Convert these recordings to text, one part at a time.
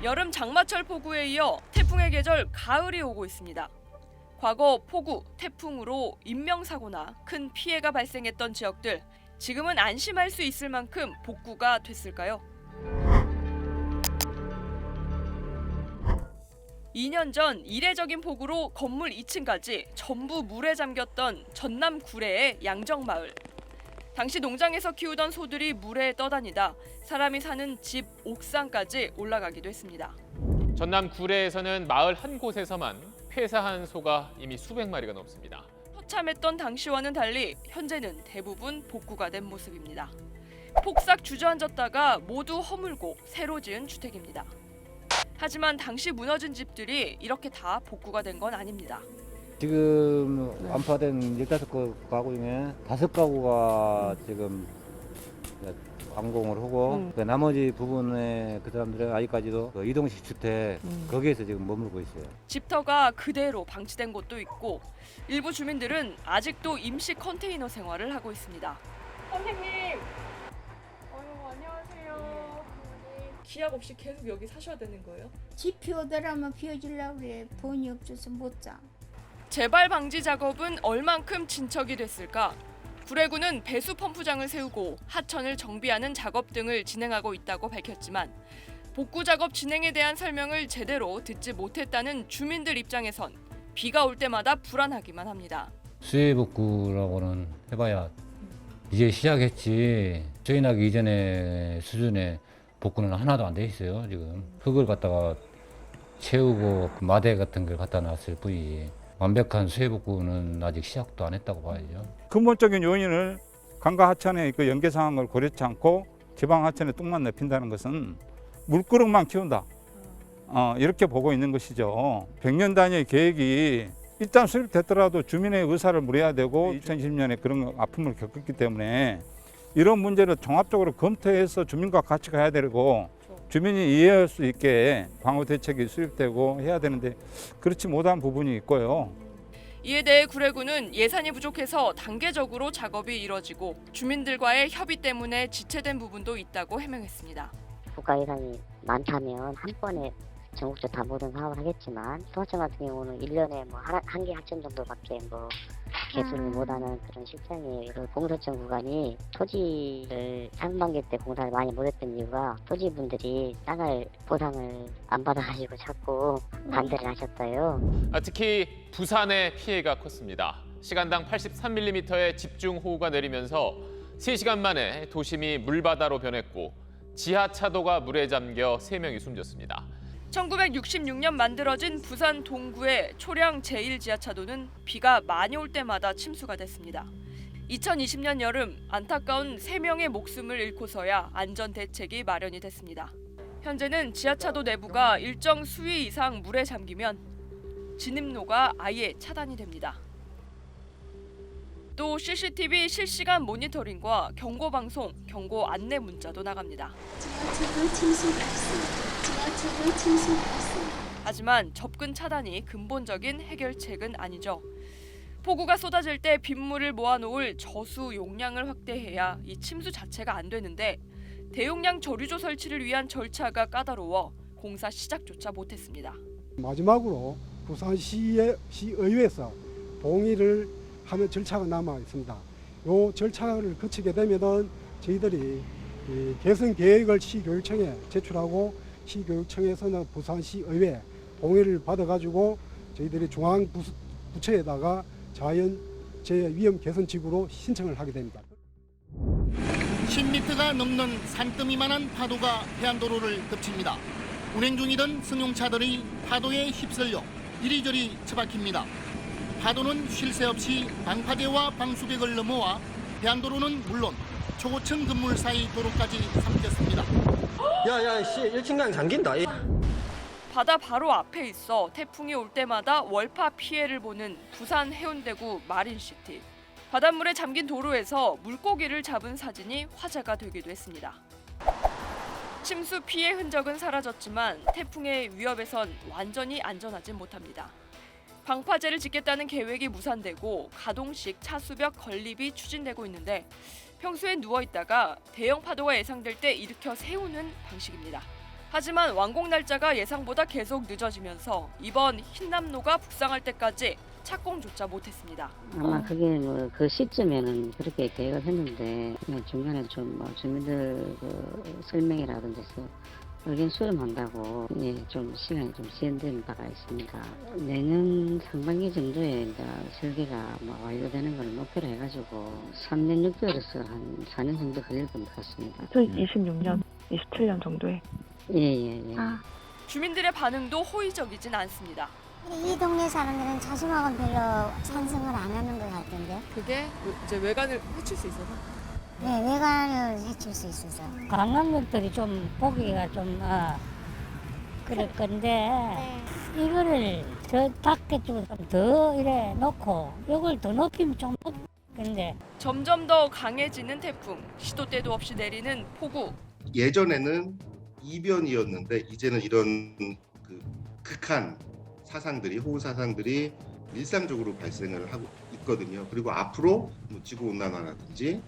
여름 장마철 폭우에 이어 태풍의 계절 가을이 오고 있습니다. 과거 폭우, 태풍으로 인명사고나 큰 피해가 발생했던 지역들, 지금은 안심할 수 있을 만큼 복구가 됐을까요? 2년 전 이례적인 폭우로 건물 2층까지 전부 물에 잠겼던 전남 구례의 양정마을. 당시 농장에서 키우던 소들이 물에 떠다니다 사람이 사는 집 옥상까지 올라가기도 했습니다. 전남 구례에서는 마을 한 곳에서만 폐사한 소가 이미 수백 마리가 넘습니다. 처참했던 당시와는 달리 현재는 대부분 복구가 된 모습입니다. 폭삭 주저앉았다가 모두 허물고 새로 지은 주택입니다. 하지만 당시 무너진 집들이 이렇게 다 복구가 된 건 아닙니다. 지금 완파된 15가구 중에 5가구가 지금 완공을 하고 그 나머지 부분에 그 사람들은 아직까지도 그 이동식 주택 거기에서 지금 머물고 있어요. 집터가 그대로 방치된 곳도 있고 일부 주민들은 아직도 임시 컨테이너 생활을 하고 있습니다. 선생님, 안녕하세요. 기약 없이 계속 여기 사셔야 되는 거예요? 집 비워달라면 비워주려고 그래. 돈이 없어서 못 자. 재발 방지 작업은 얼만큼 진척이 됐을까? 구례구는 배수 펌프장을 세우고 하천을 정비하는 작업 등을 진행하고 있다고 밝혔지만 복구 작업 진행에 대한 설명을 제대로 듣지 못했다는 주민들 입장에선 비가 올 때마다 불안하기만 합니다. 수해 복구라고는 해봐야 이제 시작했지 저희 나기 이전의 수준의 복구는 하나도 안 돼 있어요. 지금 흙을 갖다가 채우고 그 마대 같은 걸 갖다 놨을 뿐이지 완벽한 수해 복구는 아직 시작도 안 했다고 봐야죠. 근본적인 요인을 강가 하천의 그 연계 상황을 고려치 않고 지방 하천에 뚝만 넓힌다는 것은 물그릇만 키운다. 이렇게 보고 있는 것이죠. 100년 단위의 계획이 일단 수립됐더라도 주민의 의사를 물어야 되고 2020년에 그런 아픔을 겪었기 때문에 이런 문제를 종합적으로 검토해서 주민과 같이 가야 되고 주민이 이해할 수 있게 방어 대책이 수립되고 해야 되는데 그렇지 못한 부분이 있고요. 이에 대해 구례구는 예산이 부족해서 단계적으로 작업이 이뤄지고 주민들과의 협의 때문에 지체된 부분도 있다고 해명했습니다. 국가 예산이 많다면 한 번에 전국적으로 다 모든 사업을 하겠지만 소하천 같은 경우는 1년에 뭐 한 개 하천 정도밖에 뭐 개수를 못하는 그런 실정이에요. 그 공소청 구간이 토지를 상반기 때 공사를 많이 못했던 이유가 토지분들이 땅을 보상을 안 받아가지고 자꾸 반대를 하셨어요. 특히 부산의 피해가 컸습니다. 시간당 83mm의 집중호우가 내리면서 3시간 만에 도심이 물바다로 변했고 지하차도가 물에 잠겨 3명이 숨졌습니다. 1966년 만들어진 부산 동구의 초량 제1지하차도는 비가 많이 올 때마다 침수가 됐습니다. 2020년 여름 안타까운 3명의 목숨을 잃고서야 안전 대책이 마련이 됐습니다. 현재는 지하차도 내부가 일정 수위 이상 물에 잠기면 진입로가 아예 차단이 됩니다. 또 CCTV 실시간 모니터링과 경고 방송, 경고 안내 문자도 나갑니다. 지하철도 침수 발생. 지하철도 침수 발생. 하지만 접근 차단이 근본적인 해결책은 아니죠. 폭우가 쏟아질 때 빗물을 모아놓을 저수 용량을 확대해야 이 침수 자체가 안 되는데 대용량 저류조 설치를 위한 절차가 까다로워 공사 시작조차 못했습니다. 마지막으로 부산시의회에서 동의를 하는 절차가 남아 있습니다. 이 절차를 거치게 되면은 저희들이 개선 계획을 시교육청에 제출하고 시교육청에서는 부산시의회 동의를 받아가지고 저희들이 중앙부처에다가 자연 위험 개선 지구로 신청을 하게 됩니다. 10m가 넘는 산더미만한 파도가 해안도로를 덮칩니다. 운행 중이던 승용차들이 파도에 휩쓸려 이리저리 처박힙니다. 파도는 쉴 새 없이 방파제와 방수벽을 넘어와 해안도로는 물론 초고층 건물 사이 도로까지 삼켰습니다. 야야 씨 1층강 잠긴다. 바다 바로 앞에 있어 태풍이 올 때마다 월파 피해를 보는 부산 해운대구 마린시티. 바닷물에 잠긴 도로에서 물고기를 잡은 사진이 화제가 되기도 했습니다. 침수 피해 흔적은 사라졌지만 태풍의 위협에선 완전히 안전하진 못합니다. 방파제를 짓겠다는 계획이 무산되고 가동식 차수벽 건립이 추진되고 있는데 평소에 누워있다가 대형 파도가 예상될 때 일으켜 세우는 방식입니다. 하지만 완공 날짜가 예상보다 계속 늦어지면서 이번 흰남노가 북상할 때까지 착공조차 못했습니다. 아마 그게 뭐 그 시점에는 그렇게 계획을 했는데 중간에 좀 뭐 주민들 그 설명이라든지 의견 수렴한다고 좀 시간이 좀 지연된 바가 있습니다. 내년 상반기 정도에 이제 설계가 뭐 완료되는 걸 목표로 해가지고 3년 6개월에서 한 4년 정도 걸릴 것 같습니다. 26년, 27년 정도에. 예. 주민들의 반응도 호의적이진 않습니다. 이 동네 사람들은 차심하고는 별로 찬성을 안 하는 것 같은데. 그게 이제 외관을 해칠 수 있어서? 네, 외관을 해칠 수 있어서. 관광객들이 좀 보기가 좀 그럴 건데 이거를 저 밖에 좀 더 이래 놓고 이걸 더 높이면 좀 근데 점점 더 강해지는 태풍, 시도 때도 없이 내리는 폭우. 예전에는 이변이었는데 이제는 이런 그 극한 사상들이 호우 사상들이 일상적으로 발생을 하고 있거든요. 그리고 앞으로 뭐 지구 온난화라든지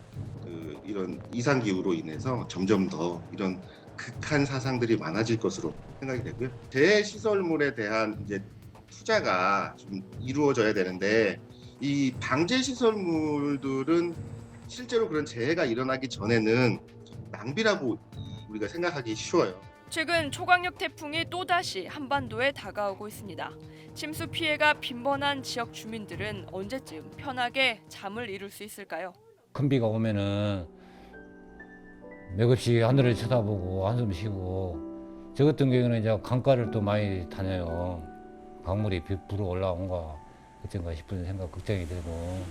이런 이상 기후로 인해서 점점 더 이런 극한 사상들이 많아질 것으로 생각이 되고요. 재시설물에 대한 이제 투자가 좀 이루어져야 되는데 이 방제 시설물들은 실제로 그런 재해가 일어나기 전에는 낭비라고 우리가 생각하기 쉬워요. 최근 초강력 태풍이 또다시 한반도에 다가오고 있습니다. 침수 피해가 빈번한 지역 주민들은 언제쯤 편하게 잠을 이룰 수 있을까요? 큰 비가 오면은 맥없이 하늘을 쳐다보고 한숨 쉬고 저 같은 경우는 이제 강가를 또 많이 다녀요. 강물이 불어 올라온가 어쩐가 싶은 생각 걱정이 되고